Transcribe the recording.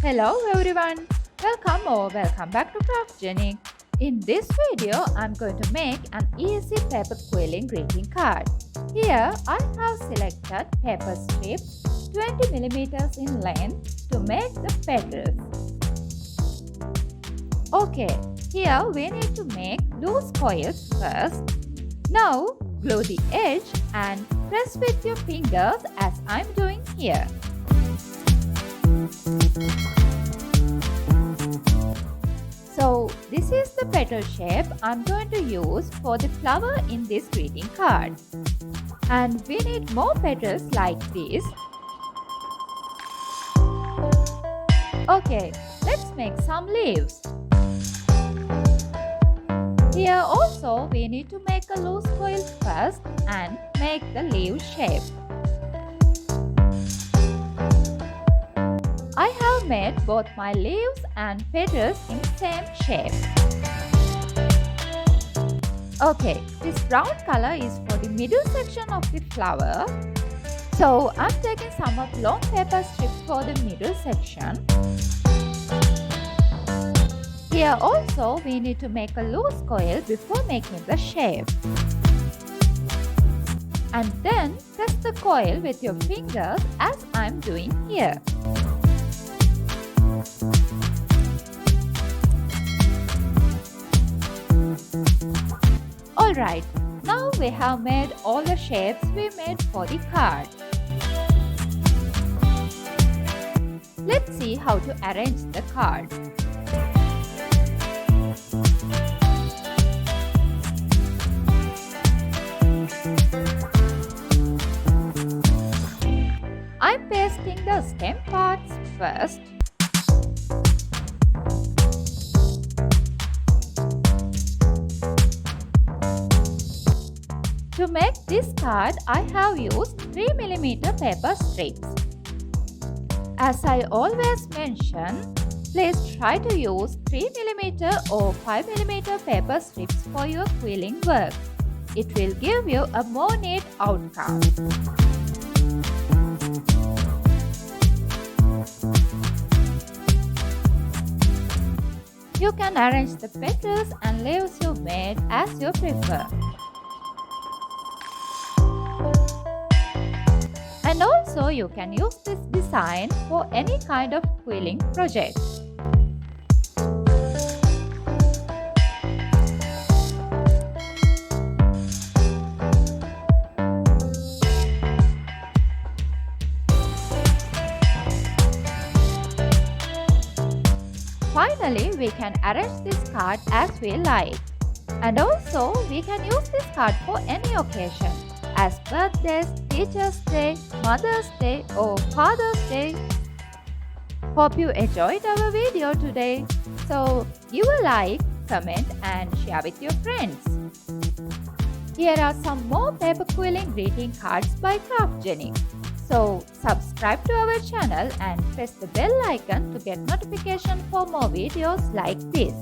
Hello everyone, welcome back to Craftgenic. In this video, I'm going to make an easy paper quilling greeting card. Here, I have selected paper strips 20 millimeters in length to make the petals. Okay, here we need to make loose coils first. Now, glue the edge and press with your fingers as I'm doing here. So this is the petal shape I'm going to use for the flower in this greeting card. And we need more petals like this. Okay, let's make some leaves. Here also we need to make a loose coil first and make the leaf shape. I have made both my leaves and petals in same shape. Okay, this brown color is for the middle section of the flower. So I'm taking some of long paper strips for the middle section. Here also we need to make a loose coil before making the shape. And then press the coil with your fingers as I'm doing here. Alright, now we have made all the shapes we made for the card. Let's see how to arrange the card. I'm pasting the stem parts first. To make this card, I have used 3mm paper strips. As I always mention, please try to use 3mm or 5mm paper strips for your quilling work. It will give you a more neat outcome. You can arrange the petals and leaves you made as you prefer. And also you can use this design for any kind of quilling project. Finally, we can arrange this card as we like. And also, we can use this card for any occasion, as birthdays, Teacher's Day, Mother's Day or Father's Day. Hope you enjoyed our video today. So give a like, comment and share with your friends. Here are some more paper quilling greeting cards by Craftgenic. So subscribe to our channel and press the bell icon to get notification for more videos like this.